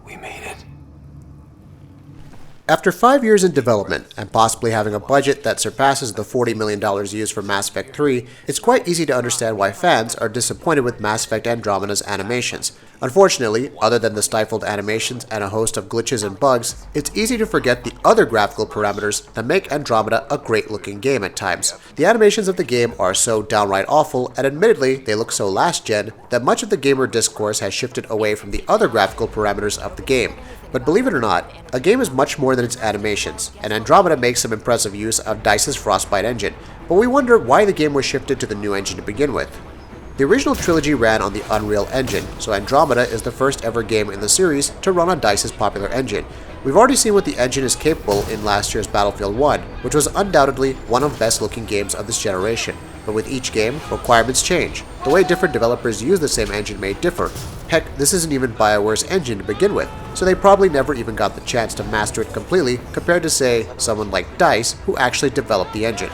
We made it. After 5 years in development, and possibly having a budget that surpasses the $40 million used for Mass Effect 3, it's quite easy to understand why fans are disappointed with Mass Effect Andromeda's animations. Unfortunately, other than the stifled animations and a host of glitches and bugs, it's easy to forget the other graphical parameters that make Andromeda a great-looking game at times. The animations of the game are so downright awful, and admittedly, they look so last-gen, that much of the gamer discourse has shifted away from the other graphical parameters of the game. But believe it or not, a game is much more than its animations, and Andromeda makes some impressive use of DICE's Frostbite engine, but we wonder why the game was shifted to the new engine to begin with. The original trilogy ran on the Unreal Engine, so Andromeda is the first ever game in the series to run on DICE's popular engine. We've already seen what the engine is capable in last year's Battlefield 1, which was undoubtedly one of the best looking games of this generation. But with each game, requirements change. The way different developers use the same engine may differ. Heck, this isn't even Bioware's engine to begin with, so they probably never even got the chance to master it completely compared to, say, someone like DICE who actually developed the engine.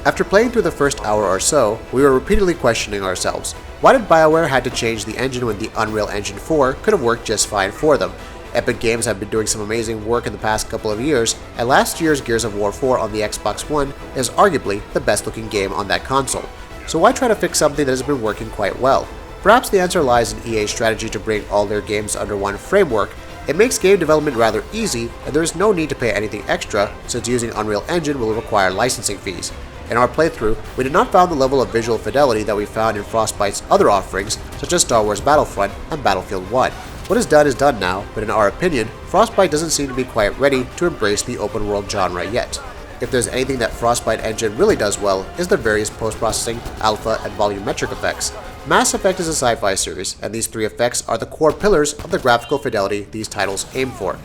After playing through the first hour or so, we were repeatedly questioning ourselves. Why did Bioware had to change the engine when the Unreal Engine 4 could have worked just fine for them? Epic Games have been doing some amazing work in the past couple of years, and last year's Gears of War 4 on the Xbox One is arguably the best looking game on that console. So why try to fix something that has been working quite well? Perhaps the answer lies in EA's strategy to bring all their games under one framework. It makes game development rather easy, and there is no need to pay anything extra, since using Unreal Engine will require licensing fees. In our playthrough, we did not find the level of visual fidelity that we found in Frostbite's other offerings, such as Star Wars Battlefront and Battlefield 1. What is done now, but in our opinion, Frostbite doesn't seem to be quite ready to embrace the open world genre yet. If there's anything that Frostbite engine really does well, is the various post-processing, alpha, and volumetric effects. Mass Effect is a sci-fi series, and these three effects are the core pillars of the graphical fidelity these titles aim for.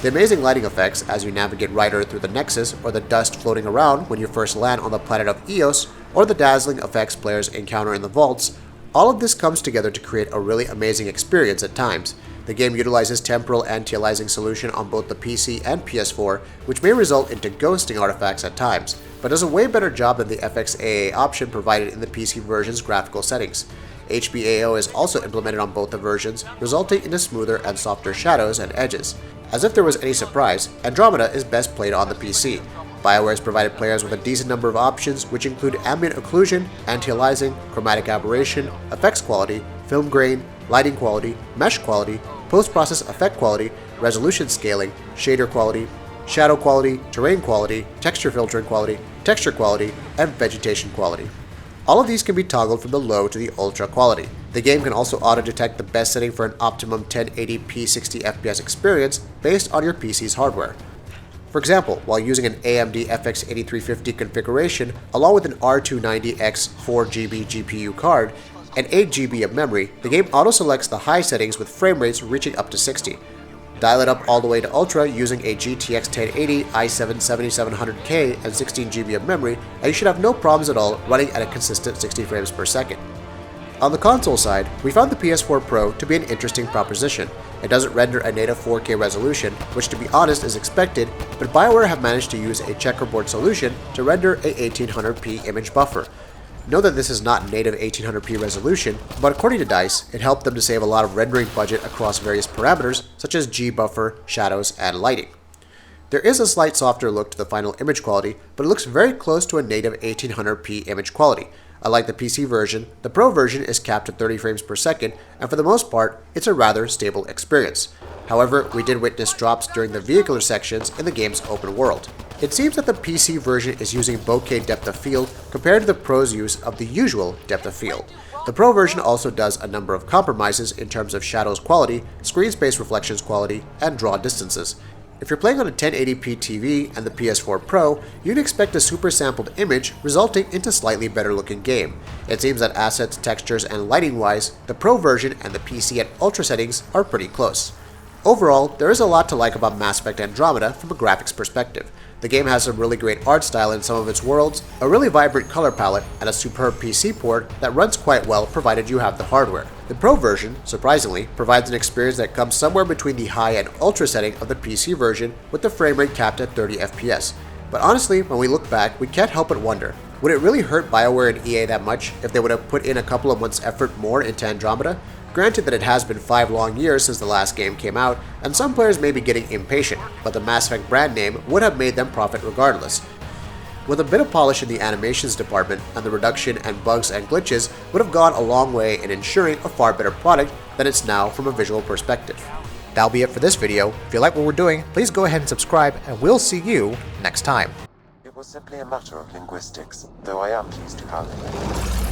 The amazing lighting effects as you navigate Ryder through the Nexus, or the dust floating around when you first land on the planet of Eos, or the dazzling effects players encounter in the vaults, all of this comes together to create a really amazing experience at times. The game utilizes temporal anti-aliasing solution on both the PC and PS4, which may result into ghosting artifacts at times, but does a way better job than the FXAA option provided in the PC version's graphical settings. HBAO is also implemented on both the versions, resulting in smoother and softer shadows and edges. As if there was any surprise, Andromeda is best played on the PC. Bioware has provided players with a decent number of options, which include ambient occlusion, anti-aliasing, chromatic aberration, effects quality, film grain, lighting quality, mesh quality, post-process effect quality, resolution scaling, shader quality, shadow quality, terrain quality, texture filtering quality, texture quality, and vegetation quality. All of these can be toggled from the low to the ultra quality. The game can also auto-detect the best setting for an optimum 1080p 60 FPS experience based on your PC's hardware. For example, while using an AMD FX 8350 configuration along with an R290X 4GB GPU card and 8GB of memory, the game auto-selects the high settings with frame rates reaching up to 60. Dial it up all the way to Ultra using a GTX 1080 i7 7700K and 16GB of memory, and you should have no problems at all running at a consistent 60 frames per second. On the console side, we found the PS4 Pro to be an interesting proposition. It doesn't render a native 4K resolution, which to be honest is expected, but Bioware have managed to use a checkerboard solution to render a 1800p image buffer. Know that this is not native 1800p resolution, but according to DICE, it helped them to save a lot of rendering budget across various parameters such as G-buffer, shadows, and lighting. There is a slight softer look to the final image quality, but it looks very close to a native 1800p image quality. Unlike the PC version, the Pro version is capped at 30 frames per second, and for the most part, it's a rather stable experience. However, we did witness drops during the vehicular sections in the game's open world. It seems that the PC version is using bokeh depth of field compared to the Pro's use of the usual depth of field. The Pro version also does a number of compromises in terms of shadows quality, screen space reflections quality, and draw distances. If you're playing on a 1080p TV and the PS4 Pro, you'd expect a super sampled image resulting into slightly better looking game. It seems that assets, textures, and lighting wise, the Pro version and the PC at Ultra settings are pretty close. Overall, there is a lot to like about Mass Effect Andromeda from a graphics perspective. The game has some really great art style in some of its worlds, a really vibrant color palette, and a superb PC port that runs quite well provided you have the hardware. The Pro version, surprisingly, provides an experience that comes somewhere between the high and ultra setting of the PC version with the frame rate capped at 30 FPS. But honestly, when we look back, we can't help but wonder, would it really hurt Bioware and EA that much if they would have put in a couple of months' effort more into Andromeda? Granted that it has been 5 long years since the last game came out, and some players may be getting impatient, but the Mass Effect brand name would have made them profit regardless. With a bit of polish in the animations department, and the reduction in bugs and glitches would have gone a long way in ensuring a far better product than it's now from a visual perspective. That'll be it for this video. If you like what we're doing, please go ahead and subscribe, and we'll see you next time. It was simply a matter of linguistics, though I am pleased to have it.